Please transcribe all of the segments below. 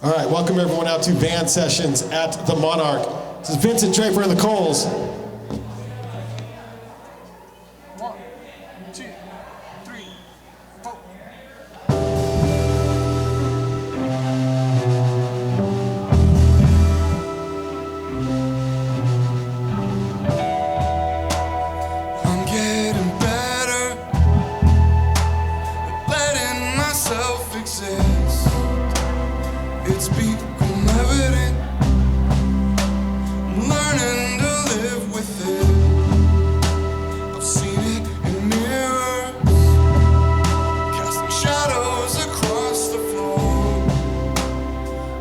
All right, welcome everyone out to band sessions at the Monarch. This is Vincent Draper and the Culls. 1, 2, 3, 4. I'm getting better at letting myself exist. It's become evident I'm learning to live with it. I've seen it in mirrors, casting shadows across the floor,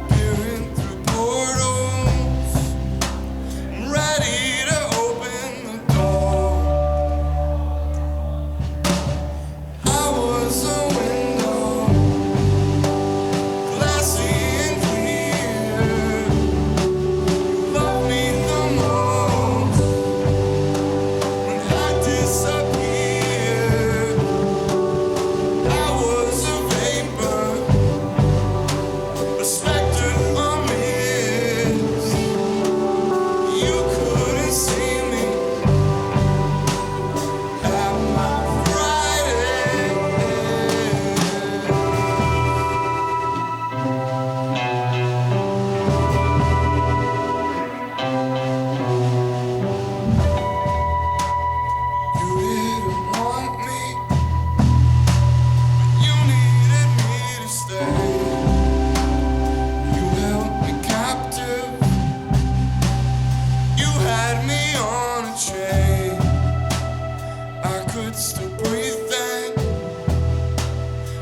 peering through portals. I'm ready to open the door. I was a window, glassy and clear. You loved me the most when I disappeared. I was a vapor, a specter, a mist. You couldn't see me at my brightest. You didn't want me, but you needed me to stay. You held me captive, you had me on a chain. I could still breathe then,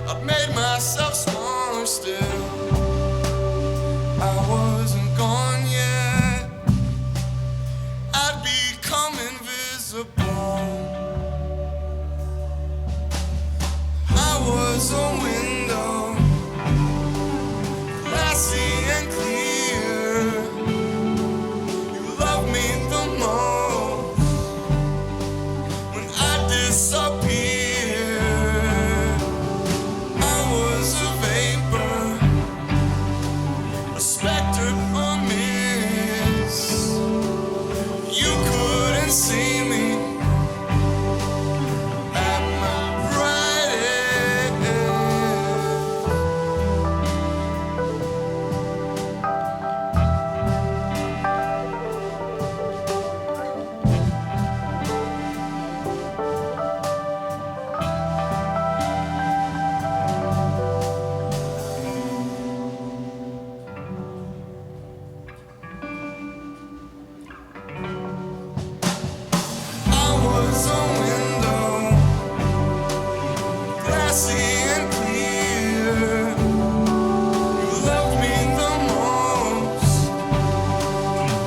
I've made myself smaller still. I wasn't gone yet, I'd become invisible. I was a window, glassy and clear. You loved me the most when I disappeared. I was a vapor, a specter, a mist. You couldn't see me at my brightest. I was a window, glassy and clear. You loved me the most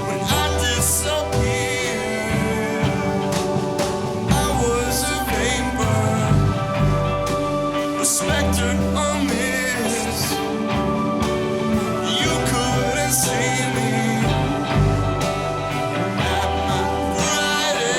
when I disappeared. I was a vapor, a specter, a mist. You couldn't see me at my brightest.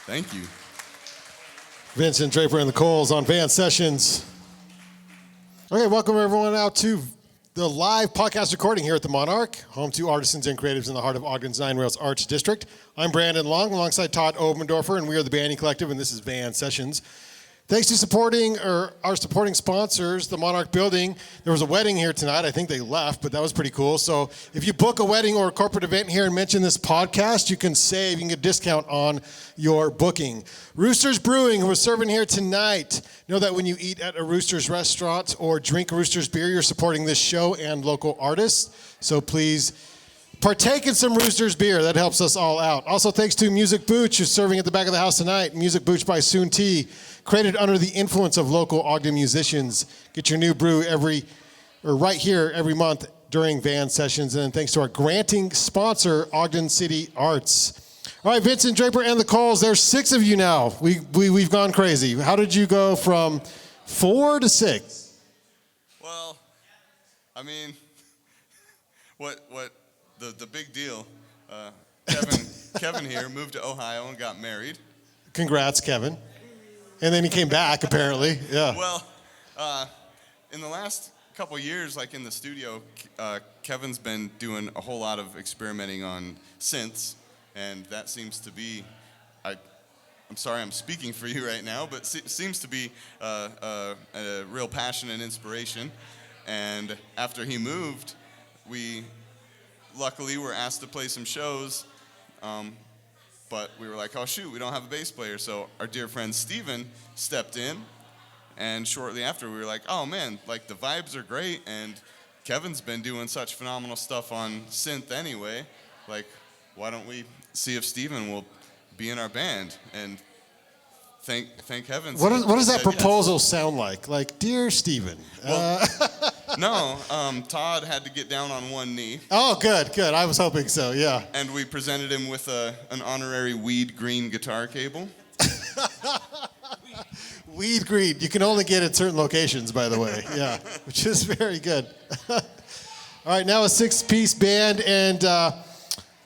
Thank you. Vincent Draper and the Culls on Van Sessions. Okay, welcome everyone out to the live podcast recording here at the Monarch, home to artisans and creatives in the heart of Ogden's Nine Rails Arts District. I'm Brandon Long, alongside Todd Oberndorfer, and we are the Banyan Collective, and this is Van Sessions. Thanks to our supporting sponsors, the Monarch Building. There was a wedding here tonight. I think they left, but that was pretty cool. So if you book a wedding or a corporate event here and mention this podcast, you can get a discount on your booking. Roosters Brewing, who is serving here tonight. Know that when you eat at a Roosters restaurant or drink Roosters beer, you're supporting this show and local artists. So please partake in some Roosters beer. That helps us all out. Also, thanks to Music Booch, who's serving at the back of the house tonight. Music Booch by Soon T, created under the influence of local Ogden musicians. Get your new brew right here every month during van sessions, and thanks to our granting sponsor, Ogden City Arts. All right, Vincent Draper and the Culls, there's 6 of you now. We've gone crazy. How did you go from 4 to 6? Well, I mean, what the big deal, Kevin here moved to Ohio and got married. Congrats, Kevin. And then he came back, apparently. Yeah. Well, in the last couple years, like in the studio, Kevin's been doing a whole lot of experimenting on synths, and that seems to be, I'm sorry I'm speaking for you right now, but seems to be a real passion and inspiration. And after he moved, we luckily were asked to play some shows, but we were like, oh shoot, we don't have a bass player. So our dear friend Steven stepped in, and shortly after we were like, oh man, like the vibes are great, and Kevin's been doing such phenomenal stuff on synth anyway, like why don't we see if Steven will be in our band? And thank heavens. What does that said proposal sound like? Like, dear Steven. No, Todd had to get down on one knee. Oh, good. I was hoping so, yeah. And we presented him with an honorary weed green guitar cable. Weed green. You can only get at certain locations, by the way. Yeah, which is very good. All right, now a 6-piece band, and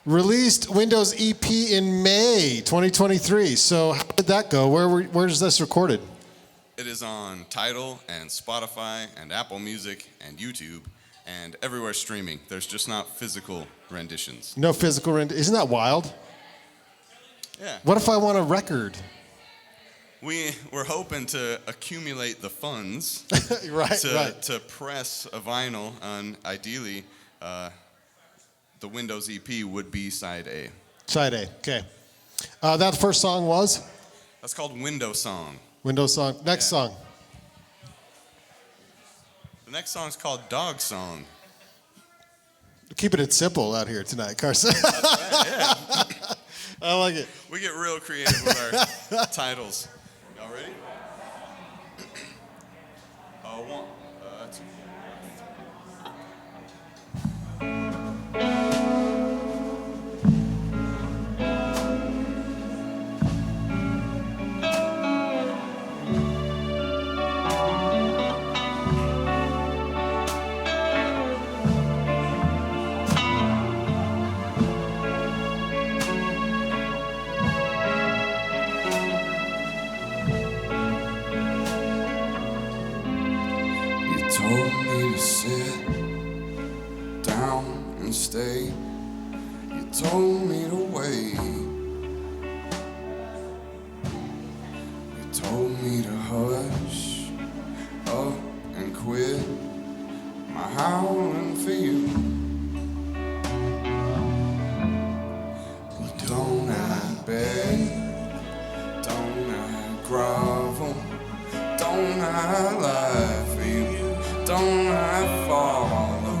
released Windows EP in May 2023. So how did that go? Where is this recorded? It is on Tidal and Spotify and Apple Music and YouTube and everywhere streaming. There's just not physical renditions. No physical rendition. Isn't that wild? Yeah. What if I want a record? We're hoping to accumulate the funds right. to press a vinyl on, ideally, the Windows EP would be side A. Side A, okay. That first song was? That's called Window Song. Windows song. Next song. The next song is called Dog Song. Keeping it simple out here tonight, Carson. That's right, yeah. I like it. We get real creative with our titles. Y'all ready? One, two. Told me to sit down and stay. You told me to wait. You told me to hush up and quit my howling for you. But don't I beg? Don't I grovel? Don't I lie for you? Don't I follow?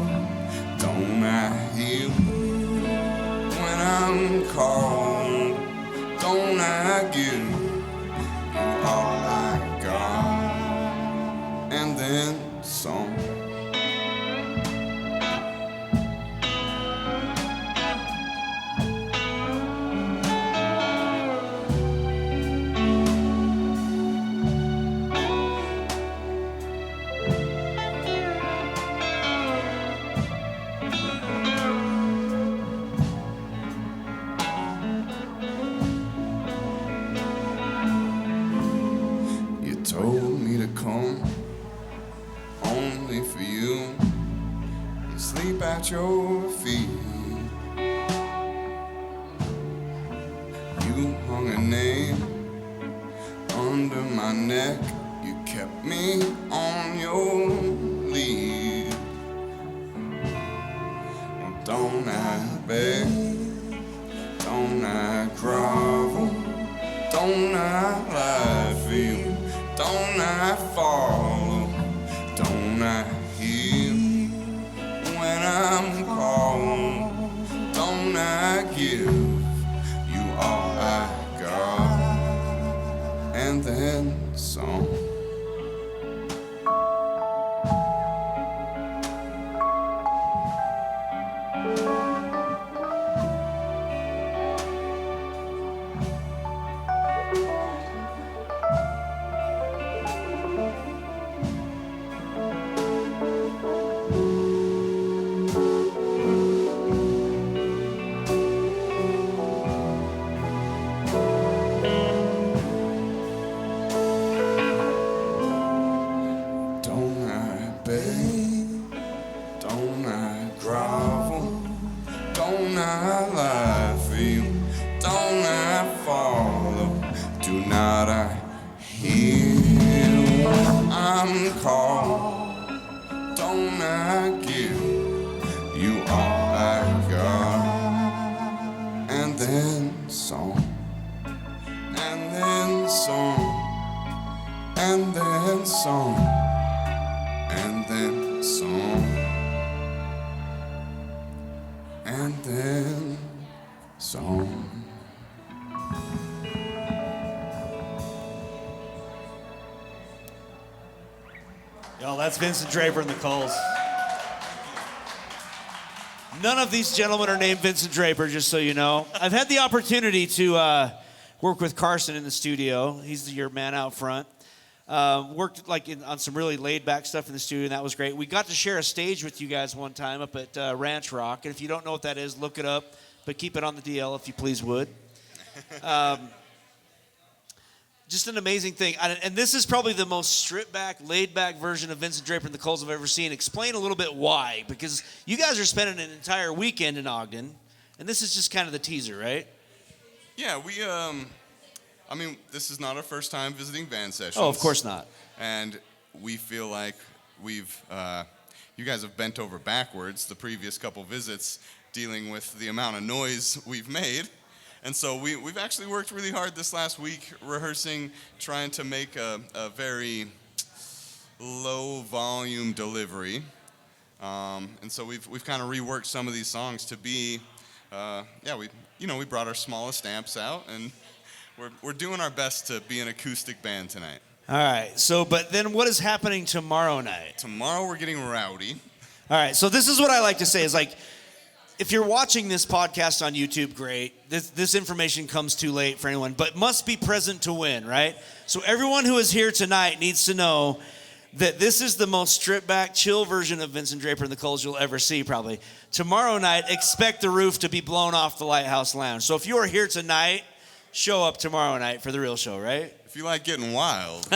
Don't I heal when I'm called? Don't I give you all I got and then some? Told me to come only for you and sleep at your feet. You hung a name under my neck. You kept me on your lead. Well, don't I beg? Don't I grovel? Don't I lie for you? Don't I follow? Don't I heal when I'm called? Don't I give you all I got and then some? I grovel? Don't I lie for you? Don't I follow? Do not I hear when I'm called? Don't I give you all I got? And then song, and then song, and then song, and then song, and then song. Yo, that's Vincent Draper and the Culls. None of these gentlemen are named Vincent Draper, just so you know. I've had the opportunity to work with Carson in the studio. He's your man out front. Worked on some really laid-back stuff in the studio, and that was great. We got to share a stage with you guys one time up at Ranch Rock, and if you don't know what that is, look it up, but keep it on the DL if you please would. Just an amazing thing. And this is probably the most stripped-back, laid-back version of Vincent Draper and the Culls I've ever seen. Explain a little bit why, because you guys are spending an entire weekend in Ogden, and this is just kind of the teaser, right? Yeah, I mean, this is not our first time visiting Van Sessions. Oh, of course not. And we feel like you guys have bent over backwards the previous couple visits dealing with the amount of noise we've made. And so we've actually worked really hard this last week rehearsing, trying to make a very low volume delivery. And so we've kind of reworked some of these songs to be, we brought our smallest amps out, and we're doing our best to be an acoustic band tonight. All right. So, but then what is happening tomorrow night? Tomorrow we're getting rowdy. All right. So this is what I like to say is like, if you're watching this podcast on YouTube, great. This information comes too late for anyone, but must be present to win, right? So everyone who is here tonight needs to know that this is the most stripped back, chill version of Vincent Draper and the Culls you'll ever see, probably. Tomorrow night, expect the roof to be blown off the Lighthouse Lounge. So if you are here tonight, show up tomorrow night for the real show, right? If you like getting wild.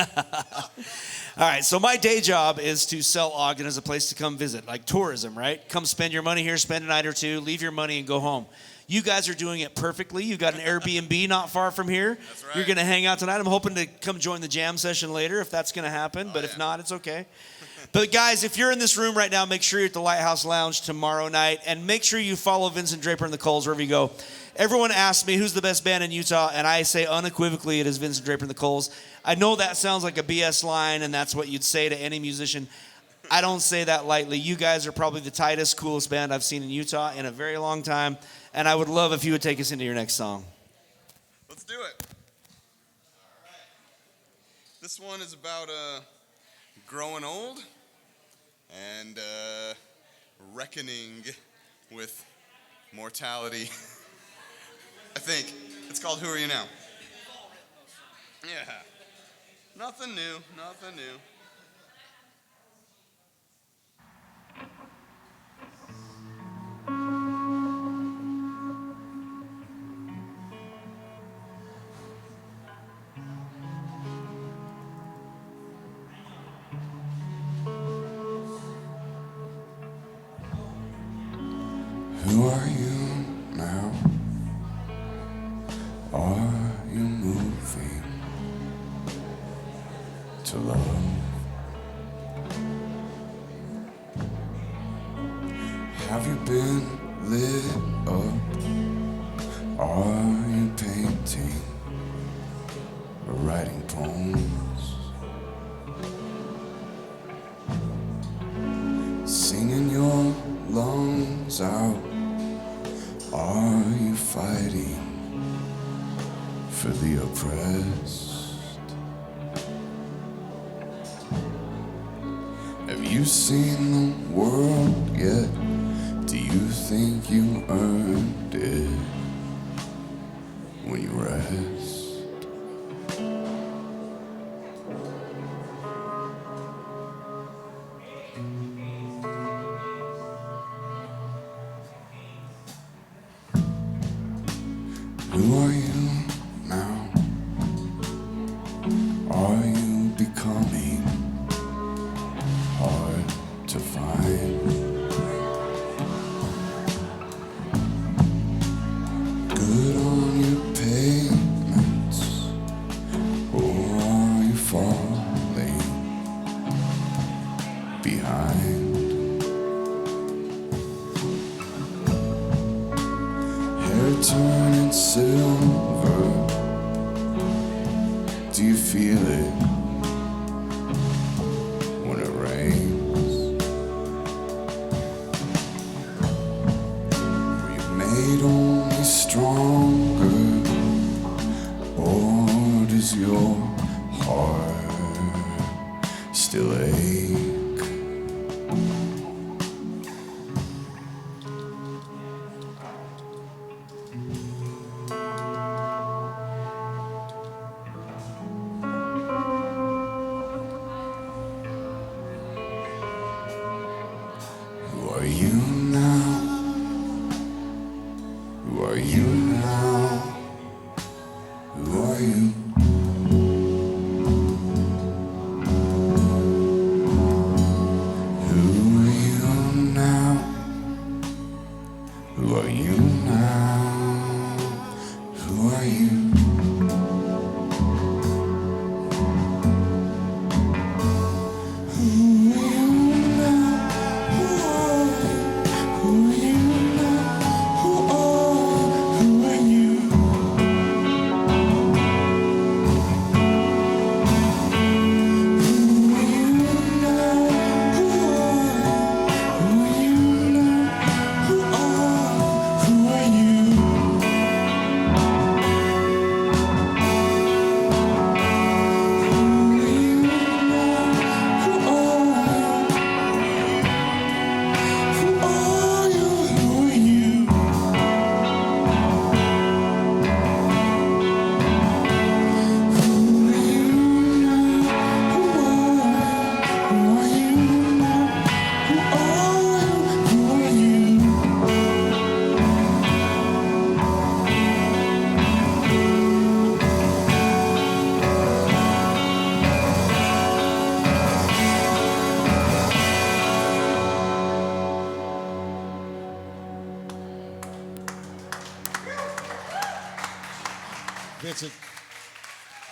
All right, so my day job is to sell Ogden as a place to come visit, like tourism, right? Come spend your money here, spend a night or two, leave your money and go home. You guys are doing it perfectly. You've got an Airbnb not far from here. That's right. You're going to hang out tonight. I'm hoping to come join the jam session later if that's going to happen, but if not, it's okay. But guys, if you're in this room right now, make sure you're at the Lighthouse Lounge tomorrow night, and make sure you follow Vincent Draper and the Culls wherever you go. Everyone asks me who's the best band in Utah, and I say unequivocally it is Vincent Draper and the Culls. I know that sounds like a BS line, and that's what you'd say to any musician. I don't say that lightly. You guys are probably the tightest, coolest band I've seen in Utah in a very long time, and I would love if you would take us into your next song. Let's do it. This one is about growing old and reckoning with mortality. I think. It's called Who Are You Now? Yeah. Nothing new, nothing new. Who are you now? Are you moving to love? Have you been lit up? Are you painting or writing poems? Singing your lungs out? Are you fighting for the oppressed? Have you seen the world yet? Do you think you earned it when you rest? Who are you now? Are you becoming hard to find? turning silver. Do you feel it when it rains? Were you made only stronger, or does your heart still ache?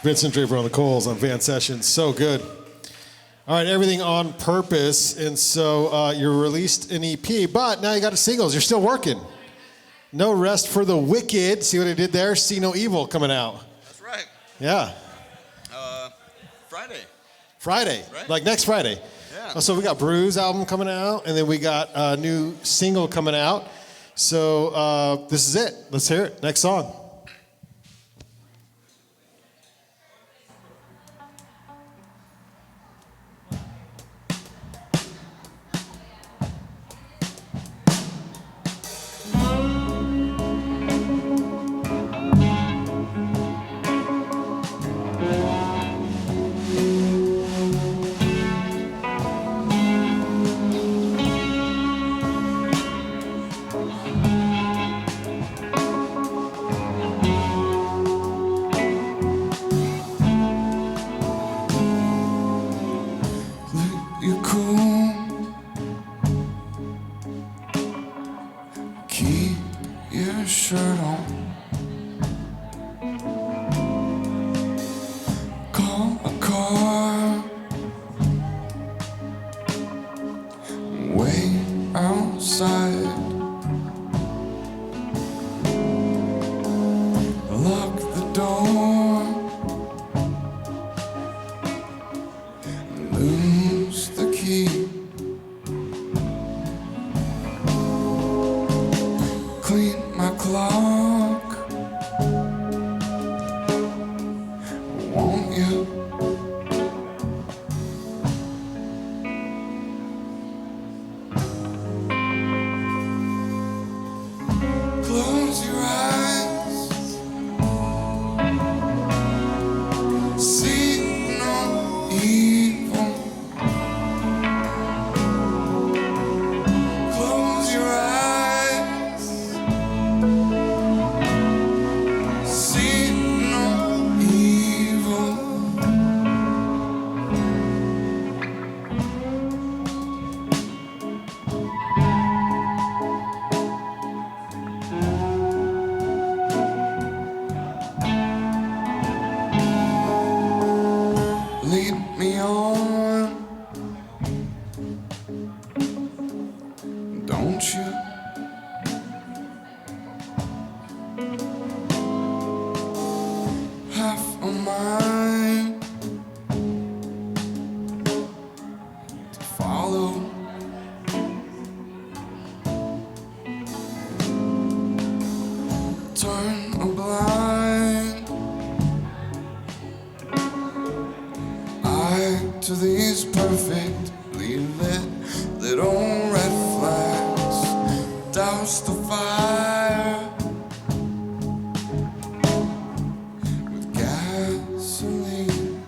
Vincent Draper on the Culls on Van Sessions. So good. All right, everything on purpose. And so you released an EP, but now you got singles. You're still working. No Rest for the Wicked. See what I did there? See No Evil coming out. That's right. Yeah. Friday. Friday. Right? Like next Friday. Yeah. So we got Bruise album coming out, and then we got a new single coming out. So this is it. Let's hear it. Next song. douse the fire with gasoline.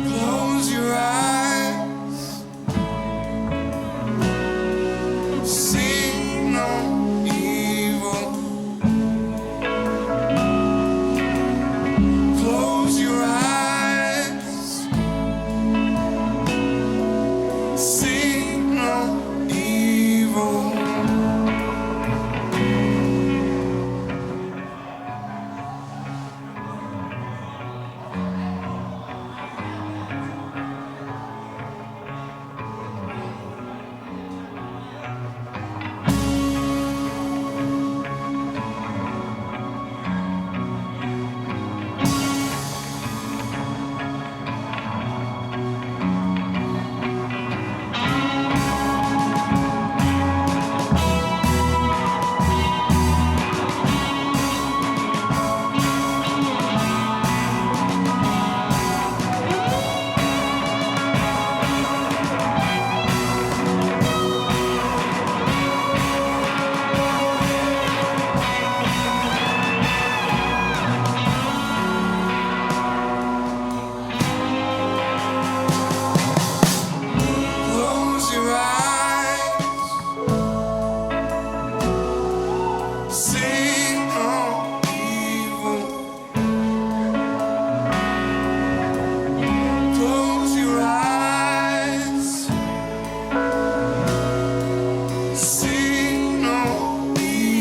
Close your eyes, see no evil. Close your eyes, see no evil. Close your eyes, see no evil. Close your eyes, see no evil. Close your eyes, see no evil. Close your eyes, see no evil.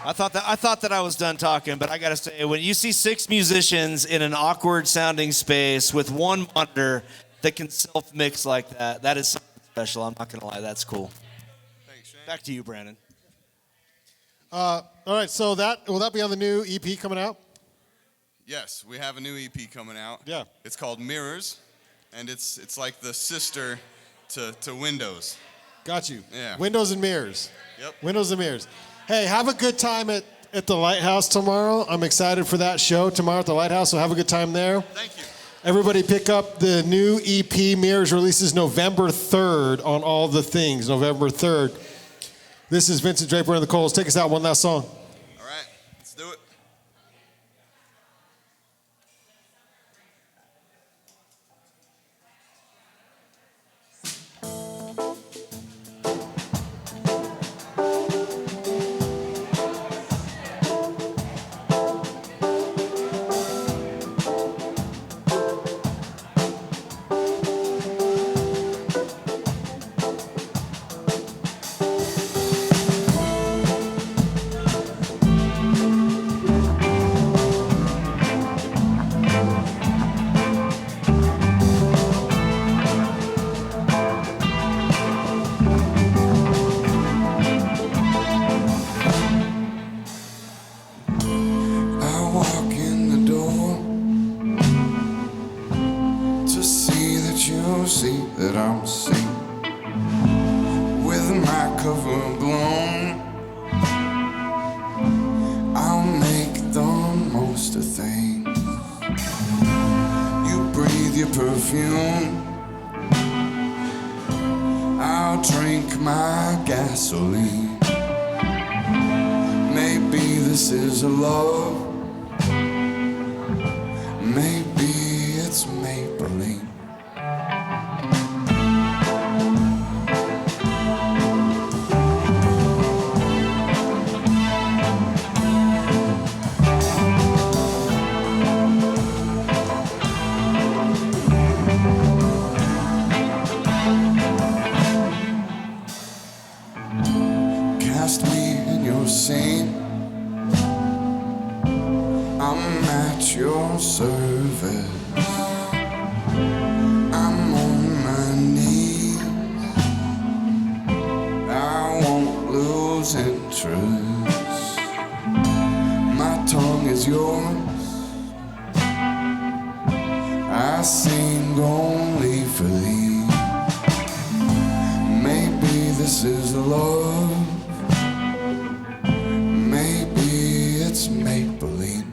I thought that I was done talking, but I gotta say, when you see 6 musicians in an awkward sounding space with one monitor that can self-mix like that, that is something special. I'm not gonna lie, that's cool. Thanks, Shane. Back to you, Brandon. All right, so will that be on the new EP coming out? Yes, we have a new EP coming out. Yeah. It's called Mirrors, and it's like the sister to Windows. Got you. Yeah. Windows and mirrors. Yep. Windows and mirrors. Hey, have a good time at the Lighthouse tomorrow. I'm excited for that show tomorrow at the Lighthouse, so have a good time there. Thank you. Everybody pick up the new EP. Mirrors releases November 3rd on all the things, November 3rd. This is Vincent Draper and the Culls. Take us out, one last song. All right, let's do it. I walk in the door to see that you see that I'm seen. With my cover blown, I'll make the most of things. You breathe your perfume, I'll drink my gasoline. Maybe this is a love, maybe it's Maybelline. cast me in your scene. I'm at your service. I'm on my knees. I won't lose interest. My tongue is yours. I sing only for thee. Maybe this is love. Maybe it's Maybelline.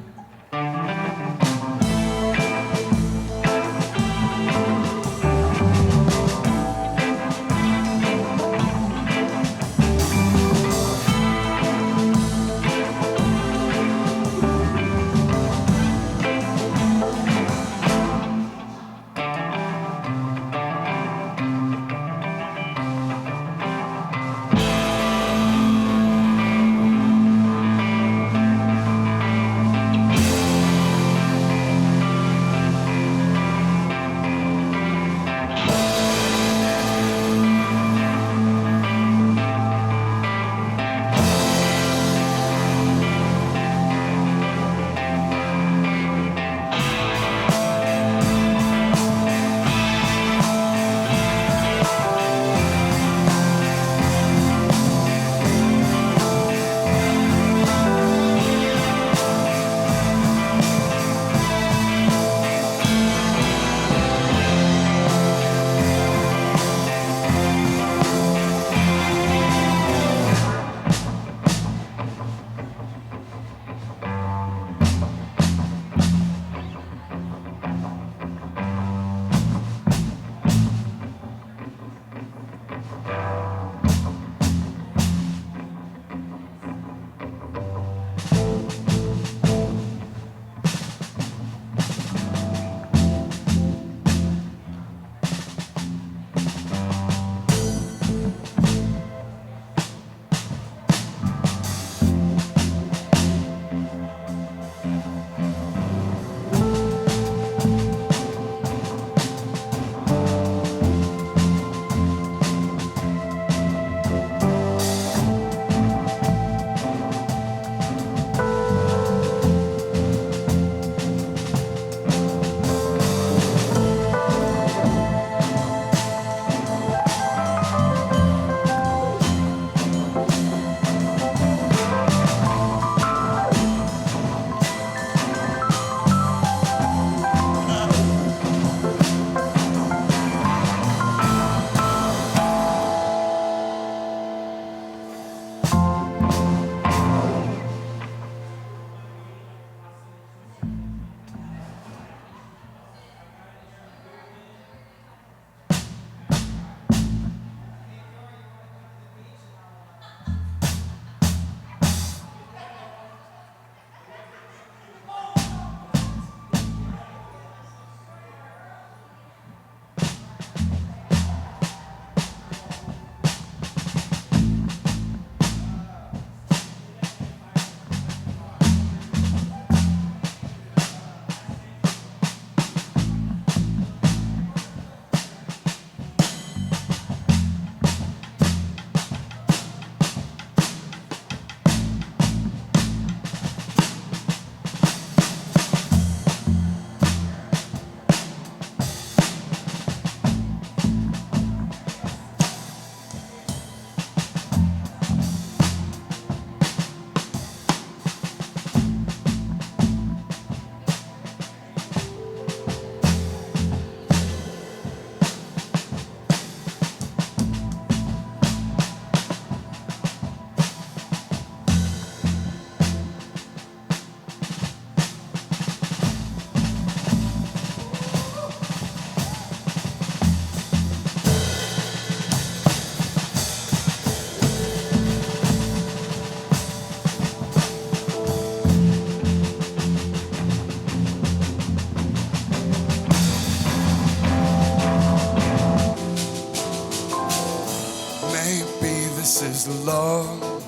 love.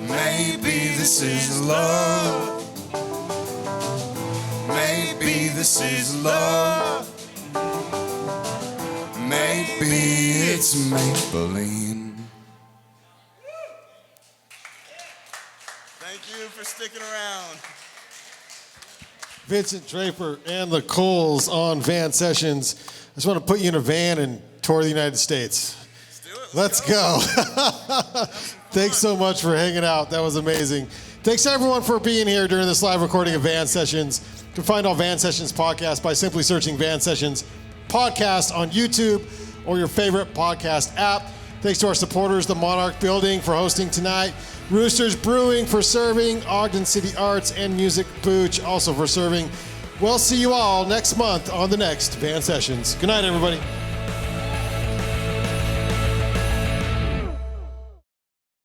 Maybe this is love. Maybe this is love. Maybe it's Maybelline. for sticking around. Vincent Draper and the Culls on Van Sessions. I just want to put you in a van and tour the United States. Let's do it. Let's go. Thanks so much for hanging out. That was amazing. Thanks everyone for being here during this live recording of Van Sessions. You can find all Van Sessions podcasts by simply searching Van Sessions podcast on YouTube or your favorite podcast app. Thanks to our supporters, the Monarch Building, for hosting tonight. Roosters Brewing for serving. Ogden City Arts and Music Booch also for serving. We'll see you all next month on the next Van Sessions. Good night, everybody.